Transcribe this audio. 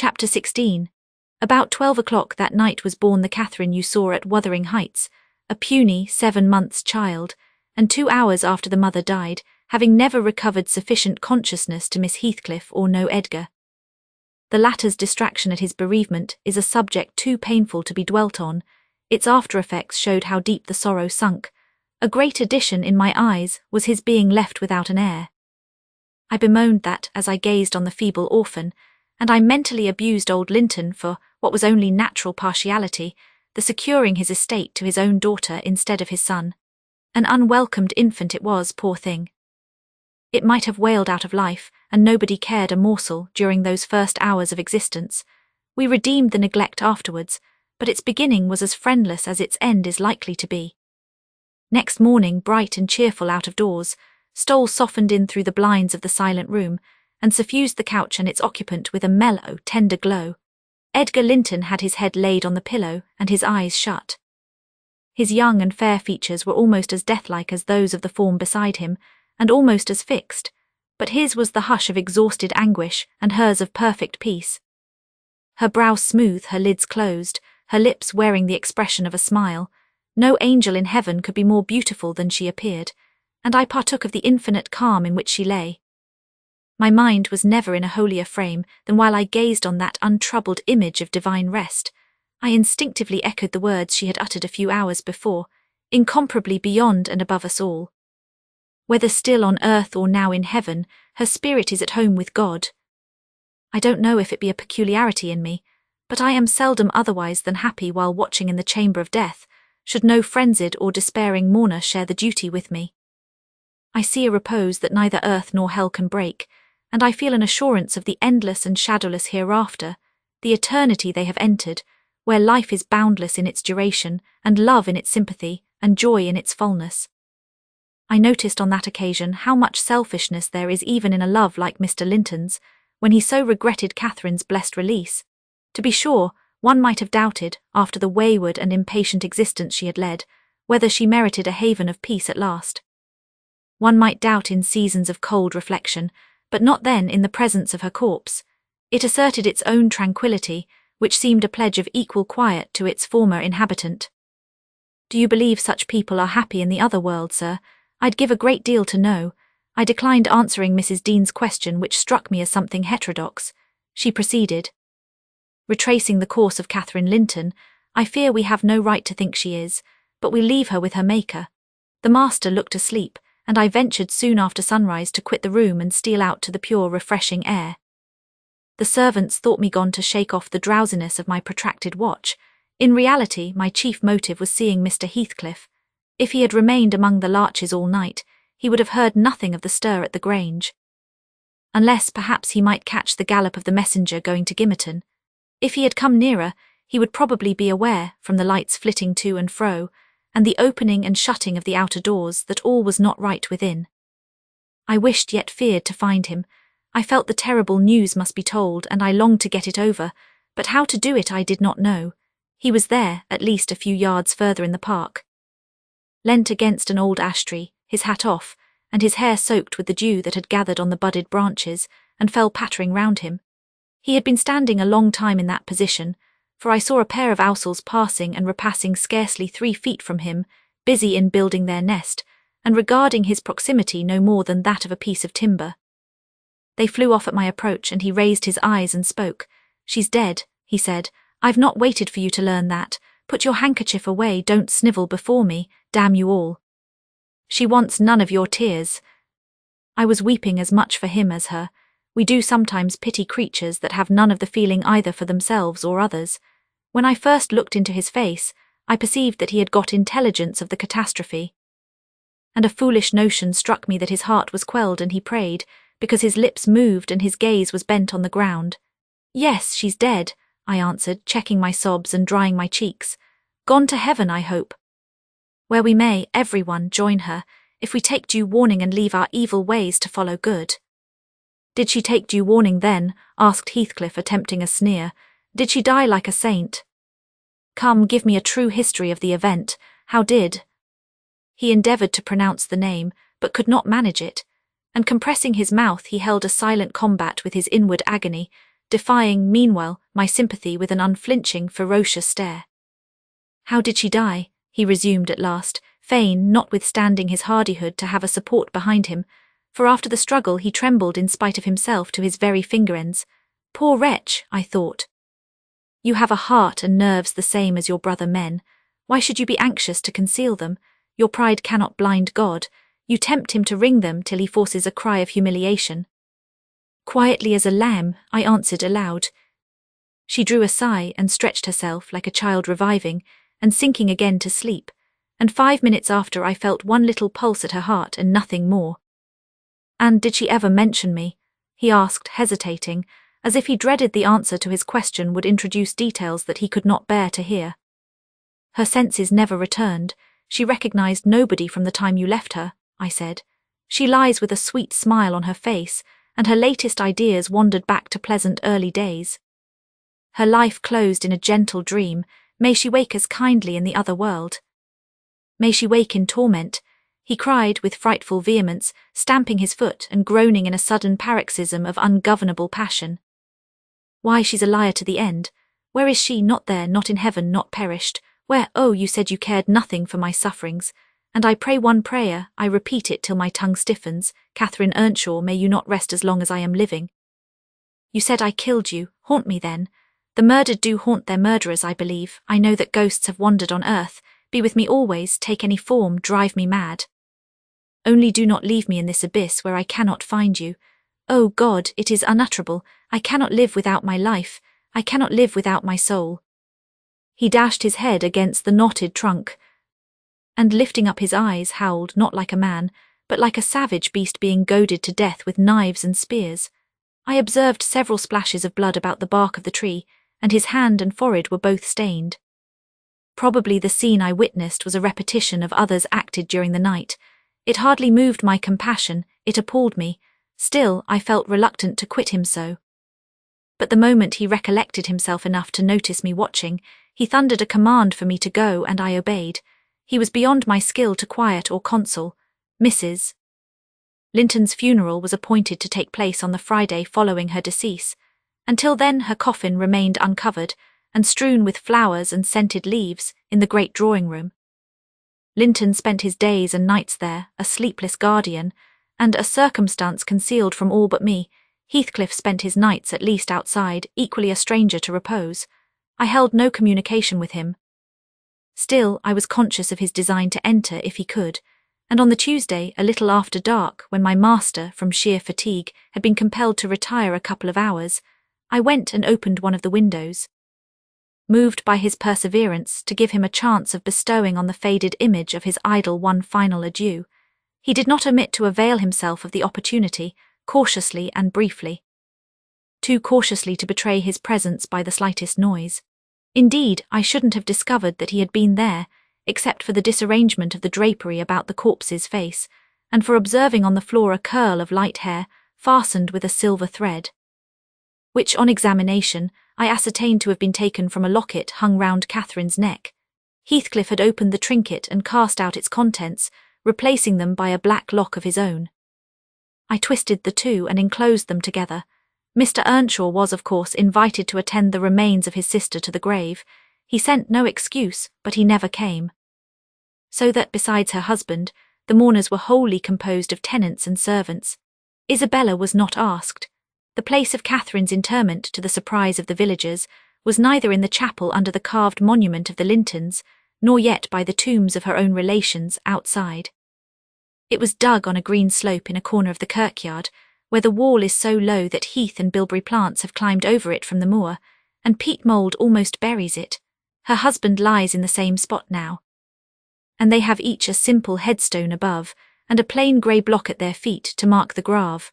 Chapter 16. About 12 o'clock that night was born the Catherine you saw at Wuthering Heights, a puny 7 months child, and 2 hours after the mother died, having never recovered sufficient consciousness to miss Heathcliff or know Edgar. The latter's distraction at his bereavement is a subject too painful to be dwelt on. Its after-effects showed how deep the sorrow sunk. A great addition in my eyes was his being left without an heir. I bemoaned that as I gazed on the feeble orphan, and I mentally abused old Linton for what was only natural partiality, the securing his estate to his own daughter instead of his son. An unwelcomed infant it was, poor thing. It might have wailed out of life, and nobody cared a morsel during those first hours of existence. We redeemed the neglect afterwards, but its beginning was as friendless as its end is likely to be. Next morning, bright and cheerful out of doors, Stole softened in through the blinds of the silent room, and suffused the couch and its occupant with a mellow, tender glow. Edgar Linton had his head laid on the pillow and his eyes shut. His young and fair features were almost as deathlike as those of the form beside him, and almost as fixed, but his was the hush of exhausted anguish and hers of perfect peace. Her brow smooth, her lids closed, her lips wearing the expression of a smile. No angel in heaven could be more beautiful than she appeared, and I partook of the infinite calm in which she lay. My mind was never in a holier frame than while I gazed on that untroubled image of divine rest. I instinctively echoed the words she had uttered a few hours before, incomparably beyond and above us all. Whether still on earth or now in heaven, her spirit is at home with God. I don't know if it be a peculiarity in me, but I am seldom otherwise than happy while watching in the chamber of death, should no frenzied or despairing mourner share the duty with me. I see a repose that neither earth nor hell can break, and I feel an assurance of the endless and shadowless hereafter, the eternity they have entered, where life is boundless in its duration, and love in its sympathy, and joy in its fullness. I noticed on that occasion how much selfishness there is even in a love like Mr. Linton's, when he so regretted Catherine's blessed release. To be sure, one might have doubted, after the wayward and impatient existence she had led, whether she merited a haven of peace at last. One might doubt in seasons of cold reflection, but not then in the presence of her corpse. It asserted its own tranquillity, which seemed a pledge of equal quiet to its former inhabitant. "Do you believe such people are happy in the other world, sir? I'd give a great deal to know." I declined answering Mrs. Dean's question, which struck me as something heterodox. She proceeded. "Retracing the course of Catherine Linton, I fear we have no right to think she is, but we leave her with her Maker. The master looked asleep, and I ventured soon after sunrise to quit the room and steal out to the pure, refreshing air. The servants thought me gone to shake off the drowsiness of my protracted watch. In reality, my chief motive was seeing Mr. Heathcliff. If he had remained among the larches all night, he would have heard nothing of the stir at the Grange. Unless perhaps he might catch the gallop of the messenger going to Gimmerton. If he had come nearer, he would probably be aware, from the lights flitting to and fro, and the opening and shutting of the outer doors, that all was not right within. I wished yet feared to find him. I felt the terrible news must be told, and I longed to get it over, but how to do it I did not know. He was there, at least a few yards further in the park. Leant against an old ash tree, his hat off, and his hair soaked with the dew that had gathered on the budded branches and fell pattering round him. He had been standing a long time in that position, for I saw a pair of owls passing and repassing scarcely 3 feet from him, busy in building their nest, and regarding his proximity no more than that of a piece of timber. They flew off at my approach, and he raised his eyes and spoke. "She's dead," he said. "I've not waited for you to learn that. Put your handkerchief away, don't snivel before me, damn you all. She wants none of your tears." I was weeping as much for him as her. We do sometimes pity creatures that have none of the feeling either for themselves or others. When I first looked into his face, I perceived that he had got intelligence of the catastrophe. And a foolish notion struck me that his heart was quelled and he prayed, because his lips moved and his gaze was bent on the ground. "Yes, she's dead," I answered, checking my sobs and drying my cheeks. "Gone to heaven, I hope. Where we may, everyone, join her, if we take due warning and leave our evil ways to follow good." "Did she take due warning then?" asked Heathcliff, attempting a sneer. "Did she die like a saint? Come, give me a true history of the event. How did—" He endeavoured to pronounce the name, but could not manage it, and compressing his mouth he held a silent combat with his inward agony, defying, meanwhile, my sympathy with an unflinching, ferocious stare. "How did she die?" he resumed at last, fain, notwithstanding his hardihood, to have a support behind him, for after the struggle he trembled in spite of himself to his very finger-ends. "Poor wretch," I thought. "You have a heart and nerves the same as your brother men. Why should you be anxious to conceal them? Your pride cannot blind God. You tempt him to wring them till he forces a cry of humiliation." Quietly as a lamb, I answered aloud. She drew a sigh and stretched herself like a child reviving and sinking again to sleep, and 5 minutes after I felt one little pulse at her heart and nothing more. "And did she ever mention me?" he asked, hesitating, as if he dreaded the answer to his question would introduce details that he could not bear to hear. "Her senses never returned. She recognized nobody from the time you left her," I said. "She lies with a sweet smile on her face, and her latest ideas wandered back to pleasant early days. Her life closed in a gentle dream. May she wake as kindly in the other world. May she wake in torment," he cried with frightful vehemence, stamping his foot and groaning in a sudden paroxysm of ungovernable passion. "Why, she's a liar to the end. Where is she? Not there, not in heaven, not perished. Where? Oh, you said you cared nothing for my sufferings. And I pray one prayer, I repeat it till my tongue stiffens. Catherine Earnshaw, may you not rest as long as I am living. You said I killed you. Haunt me then. The murdered do haunt their murderers, I believe. I know that ghosts have wandered on earth. Be with me always, take any form, drive me mad. Only do not leave me in this abyss where I cannot find you. Oh God, it is unutterable. I cannot live without my life. I cannot live without my soul." He dashed his head against the knotted trunk, and lifting up his eyes howled not like a man, but like a savage beast being goaded to death with knives and spears. I observed several splashes of blood about the bark of the tree, and his hand and forehead were both stained. Probably the scene I witnessed was a repetition of others acted during the night. It hardly moved my compassion, it appalled me. Still, I felt reluctant to quit him so. But the moment he recollected himself enough to notice me watching, he thundered a command for me to go, and I obeyed. He was beyond my skill to quiet or console. Mrs. Linton's funeral was appointed to take place on the Friday following her decease. Until then her coffin remained uncovered, and strewn with flowers and scented leaves, in the great drawing-room. Linton spent his days and nights there, a sleepless guardian, and, a circumstance concealed from all but me, Heathcliff spent his nights at least outside, equally a stranger to repose. I held no communication with him. Still, I was conscious of his design to enter if he could, and on the Tuesday, a little after dark, when my master, from sheer fatigue, had been compelled to retire a couple of hours, I went and opened one of the windows. Moved by his perseverance to give him a chance of bestowing on the faded image of his idol one final adieu, he did not omit to avail himself of the opportunity, cautiously and briefly. Too cautiously to betray his presence by the slightest noise. Indeed, I shouldn't have discovered that he had been there, except for the disarrangement of the drapery about the corpse's face, and for observing on the floor a curl of light hair, fastened with a silver thread, which, on examination, I ascertained to have been taken from a locket hung round Catherine's neck. Heathcliff had opened the trinket and cast out its contents, replacing them by a black lock of his own. I twisted the two and enclosed them together. Mr. Earnshaw was, of course, invited to attend the remains of his sister to the grave. He sent no excuse, but he never came. So that, besides her husband, the mourners were wholly composed of tenants and servants. Isabella was not asked. The place of Catherine's interment, to the surprise of the villagers, was neither in the chapel under the carved monument of the Lintons, nor yet by the tombs of her own relations outside. It was dug on a green slope in a corner of the kirkyard, where the wall is so low that heath and bilberry plants have climbed over it from the moor, and peat mould almost buries it. Her husband lies in the same spot now, and they have each a simple headstone above, and a plain grey block at their feet to mark the grave.